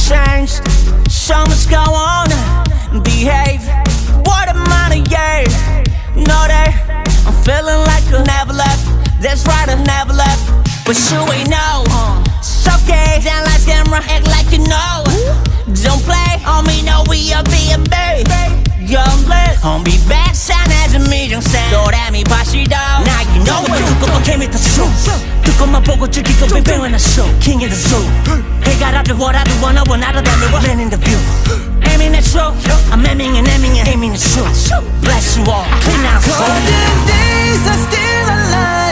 changed, so much go on. Behave, what am I to yeah? No day, I'm feeling like I never left. That's right, I never left. But you ain't know, it's okay. Down like camera, act like you know. Don't play on me, no we are B&B. Young blood, homie back sign as a million stand. 도라미 바시도. Now you know what you go came with the truth. 두꺼만 보고 즐기고 뱅뱅은 a show. King of the zoo. 해가 라도 what I do wanna 원하다 than the man in the view. Aiming at you, I'm aiming and aiming at truth. Bless you all, clean out. Golden days are still alive.